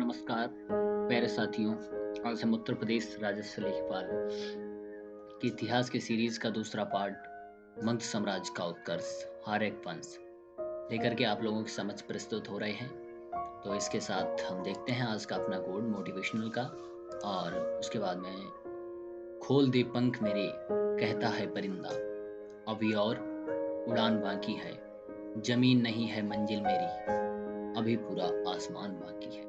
नमस्कार प्यारे साथियों। आज हम उत्तर प्रदेश राजस्व लेखपाल के इतिहास के सीरीज का दूसरा पार्ट मगध साम्राज्य का उत्कर्ष हार्यक वंश लेकर के आप लोगों के समक्ष प्रस्तुत हो रहे हैं। तो इसके साथ हम देखते हैं आज का अपना कोड मोटिवेशनल का, और उसके बाद में खोल दे पंख मेरे कहता है परिंदा, अभी और उड़ान बाकी है, जमीन नहीं है मंजिल मेरी, अभी पूरा आसमान बाकी है।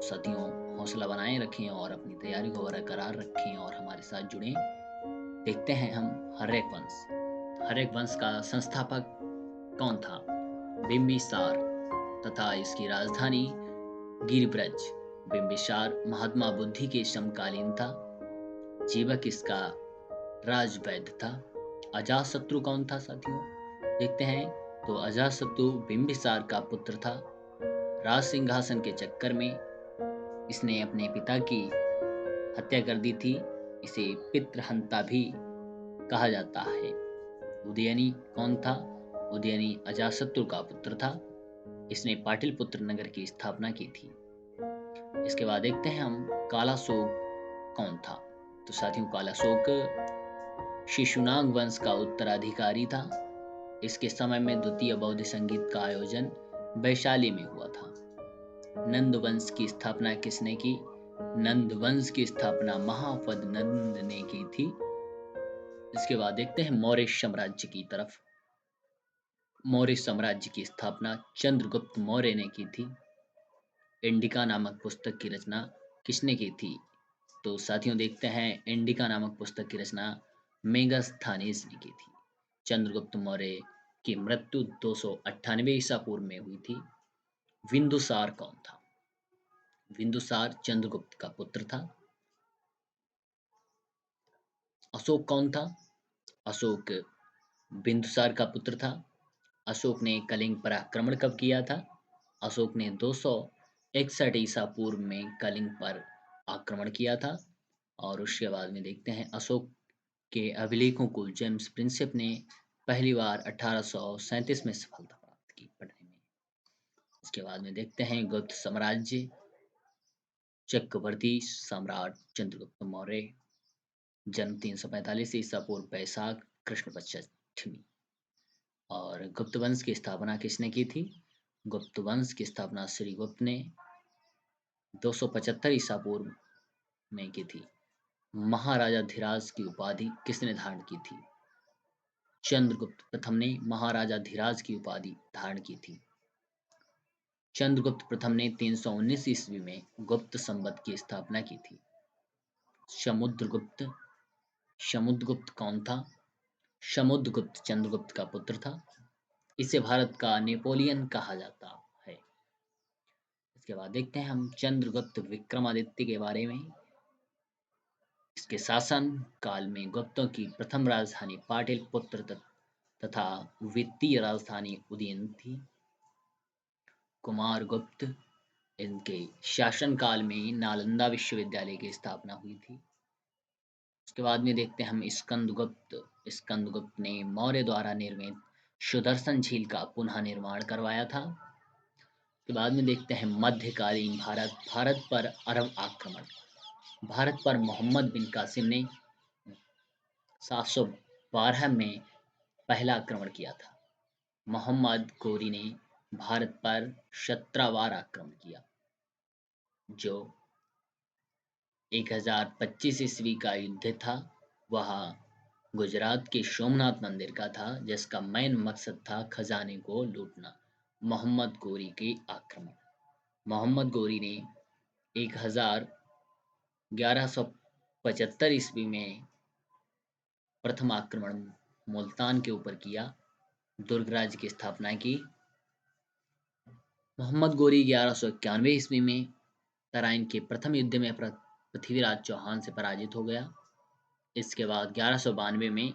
साथियों, हौसला बनाए रखें और अपनी तैयारी को बरकरार रखें और हमारे साथ जुड़ें। देखते हैं हम हर्यक वंश। हर्यक वंश का संस्थापक कौन था? बिंबिसार, तथा इसकी राजधानी गिरिब्रज। बिंबिसार महात्मा बुद्धि के समकालीन था। जीवक इसका राजवैद्य था। अजातशत्रु कौन था साथियों? देखते हैं। तो अजातशत्रु बिंबिसार का पुत्र था। राज सिंहासन के चक्कर में इसने अपने पिता की हत्या कर दी थी। इसे पितृहंता भी कहा जाता है। उदयनी कौन था? उदयनी अजातशत्रु का पुत्र था। इसने पाटलिपुत्र नगर की स्थापना की थी। इसके बाद देखते हैं हम कालाशोक कौन था। तो साथियों, कालाशोक शिशुनाग वंश का उत्तराधिकारी था। इसके समय में द्वितीय बौद्ध संगीत का आयोजन वैशाली में हुआ था। नंद वंश की स्थापना किसने की? नंद वंश की स्थापना महापद नंद ने की थी। इसके बाद देखते हैं मौर्य साम्राज्य की तरफ। मौर्य साम्राज्य की स्थापना चंद्रगुप्त मौर्य ने की थी। इंडिका नामक पुस्तक की रचना किसने की थी? तो साथियों, देखते हैं इंडिका नामक पुस्तक की रचना मेगास्थनीज ने की थी। चंद्रगुप्त मौर्य की मृत्यु 298 ईसा पूर्व में हुई थी। बिंदुसार कौन था? बिंदुसार चंद्रगुप्त का पुत्र था। अशोक कौन था? अशोक बिंदुसार का पुत्र था। अशोक ने कलिंग पर आक्रमण कब किया था? अशोक ने 261 ईसा पूर्व में कलिंग पर आक्रमण किया था। और उसके बाद में देखते हैं अशोक के अभिलेखों को जेम्स प्रिंसेप ने पहली बार 1837 में सफलता प्राप्त की पढ़ने में। इसके बाद में देखते हैं गुप्त साम्राज्य। चक्रवर्ती सम्राट चंद्रगुप्त मौर्य, जन्म 345 ईसा पूर्व, बैसाख कृष्ण पक्ष अष्टमी। और गुप्त वंश की स्थापना किसने की थी? गुप्त वंश की स्थापना श्री गुप्त ने 275 ईसा पूर्व में की थी। महाराजा धीराज की उपाधि किसने धारण की थी? चंद्रगुप्त प्रथम ने महाराजा धीराज की उपाधि धारण की थी। चंद्रगुप्त प्रथम ने 319 ईस्वी में गुप्त संवत की स्थापना की थी। समुद्रगुप्त समुद्रगुप्त कौन था? समुद्रगुप्त चंद्रगुप्त का पुत्र था। इसे भारत का नेपोलियन कहा जाता है। इसके बाद देखते हैं हम चंद्रगुप्त विक्रमादित्य के बारे में। इसके शासन काल में गुप्तों की प्रथम राजधानी पाटलिपुत्र तथा वित्तीय राजधानी उदयन थी। कुमार गुप्त, इनके शासन काल में नालंदा विश्वविद्यालय की स्थापना हुई थी। उसके बाद में देखते हैं हम स्कंदगुप्त। स्कंदगुप्त ने मौर्य द्वारा निर्मित सुदर्शन झील का पुनः निर्माण करवाया था। उसके बाद में देखते हैं मध्यकालीन भारत। भारत पर अरब आक्रमण। भारत पर मोहम्मद बिन कासिम ने 712 में पहला आक्रमण किया था। मोहम्मद गोरी ने भारत पर 17 बार आक्रमण किया, जो 1025 ईस्वी का युद्ध था। वह गुजरात के सोमनाथ मंदिर का था, जिसका मेन मकसद था खजाने को लूटना। मोहम्मद गोरी के आक्रमण। मोहम्मद गोरी ने 1175 ईस्वी में प्रथम आक्रमण मुल्तान के ऊपर किया, दुर्ग राज्य की स्थापना की। मोहम्मद गोरी 1191 ईस्वी में तराइन के प्रथम युद्ध में पृथ्वीराज चौहान से पराजित हो गया। इसके बाद 1192 में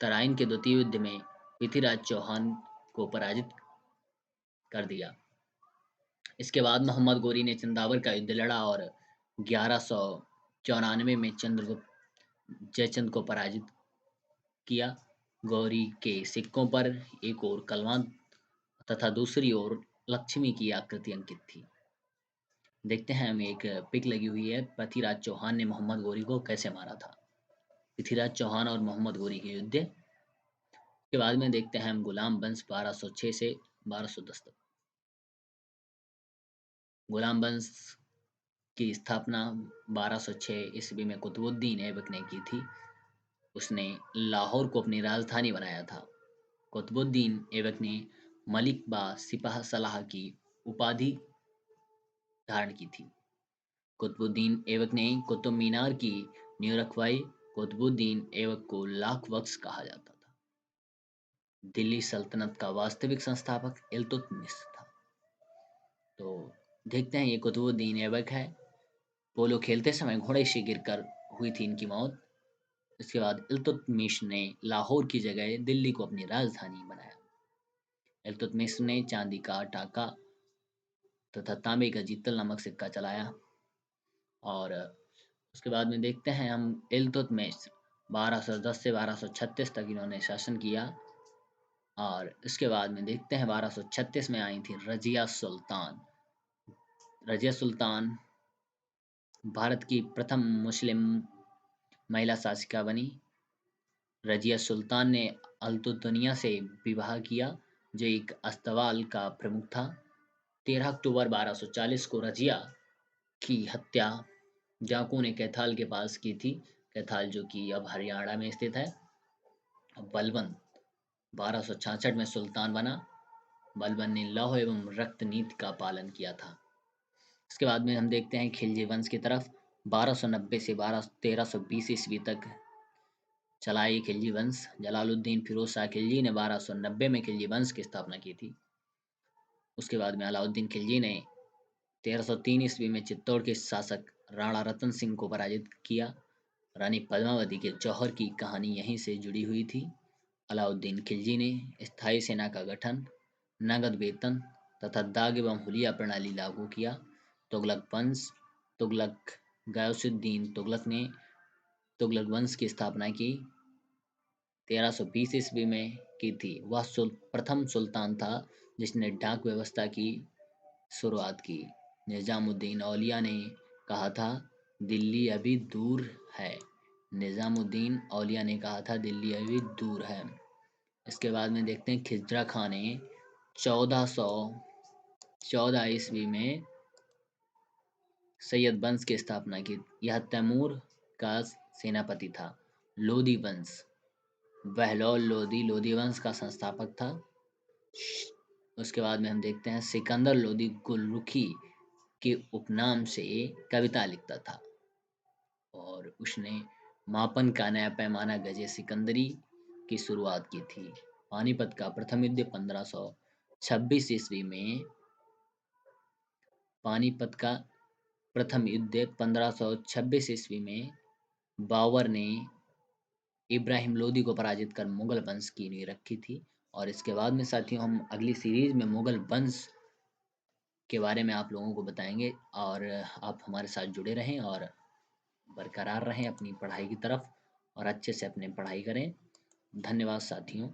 तराइन के द्वितीय युद्ध में पृथ्वीराज चौहान को पराजित कर दिया। इसके बाद मोहम्मद गोरी ने चंदावर का युद्ध लड़ा और 1194 में चंद्रगुप्त जयचंद को पराजित किया। गौरी के सिक्कों पर एक और कलमा तथा दूसरी ओर लक्ष्मी की आकृति अंकित थी। देखते हैं हम एक पिक लगी हुई है, पृथ्वीराज चौहान ने मोहम्मद गोरी को कैसे मारा था। पृथ्वीराज चौहान और मोहम्मद गोरी के युद्ध के बाद में देखते हैं हम गुलाम वंश 1206 से 1210 तक। गुलाम वंश की स्थापना 1206 ईस्वी में कुतुबुद्दीन ऐबक ने की थी। उसने लाहौर को अपनी राजधानी बनाया था। कुतुबुद्दीन ऐबक ने मलिक बा सिपाह सलाह की उपाधि धारण की थी। कुतुबुद्दीन ऐबक ने कुतुब मीनार की नींव रखवाई। कुतुबुद्दीन ऐबक को लाख बख्श कहा जाता था। दिल्ली सल्तनत का वास्तविक संस्थापक इल्तुतमिश था। तो देखते हैं ये कुतुबुद्दीन ऐबक है। पोलो खेलते समय घोड़े से गिरकर हुई थी इनकी मौत। इसके बाद इल्तुतमिश ने लाहौर की जगह दिल्ली को अपनी राजधानी बनाया। इल्तुतमिश ने चांदी का टाका तथा तांबे का जीतल नामक सिक्का चलाया। और उसके बाद में देखते हैं हम इल्तुतमिश 1210 से 1236 तक इन्होंने शासन किया। और इसके बाद में देखते हैं 1236 में आई थी रजिया सुल्तान। रजिया सुल्तान भारत की प्रथम मुस्लिम महिला शासिका बनी। रजिया सुल्तान ने अल्तुतनिया से विवाह किया, जो एक अस्तवाल का प्रमुख था। 13 अक्टूबर 1240 को रजिया की हत्या डाकुओं ने कैथाल के पास की थी। कैथाल जो कि अब हरियाणा में स्थित है। बलबन 1266 में सुल्तान बना। बलबन ने लौह एवं रक्त नीति का पालन किया था। इसके बाद में हम देखते हैं खिलजी वंश की तरफ। 1290 से 1320 ईस्वी तक चला ये खिलजी वंश। जलालुद्दीन फिरोज शाह खिलजी ने 1290 में खिलजी वंश की स्थापना की थी। उसके बाद में अलाउद्दीन खिलजी ने 1303 ईस्वी में चित्तौड़ के शासक राणा रतन सिंह को पराजित किया। रानी पद्मावती के जौहर की कहानी यहीं से जुड़ी हुई थी। अलाउद्दीन खिलजी ने स्थायी सेना का गठन, नगद वेतन तथा दाग एवं हुलिया प्रणाली लागू किया। तुगलक वंश तुगलक गयासुद्दीन तुगलक ने तुगलक वंश की स्थापना की 1320 ईस्वी में की थी। वह प्रथम सुल्तान था जिसने डाक व्यवस्था की शुरुआत की। निजामुद्दीन औलिया ने कहा था दिल्ली अभी दूर है। निजामुद्दीन औलिया ने कहा था दिल्ली अभी दूर है। इसके बाद में देखते हैं खिजरा खां ने 1414 ईस्वी में सैयद वंश की स्थापना की। यह तैमूर का सेनापति था। लोदी वंश बहलौल लोदी लोदी वंश का संस्थापक था। उसके बाद में हम देखते हैं सिकंदर लोदी गुलरुखी के उपनाम से कविता लिखता था और उसने मापन का नया पैमाना गजे सिकंदरी की शुरुआत की थी। पानीपत का प्रथम युद्ध 1526 ईस्वी में पानीपत का प्रथम युद्ध 1526 ईस्वी में बाबर ने इब्राहिम लोदी को पराजित कर मुगल वंश की नींव रखी थी। और इसके बाद में साथियों हम अगली सीरीज में मुगल वंश के बारे में आप लोगों को बताएंगे। और आप हमारे साथ जुड़े रहें और बरकरार रहें अपनी पढ़ाई की तरफ और अच्छे से अपने पढ़ाई करें। धन्यवाद साथियों।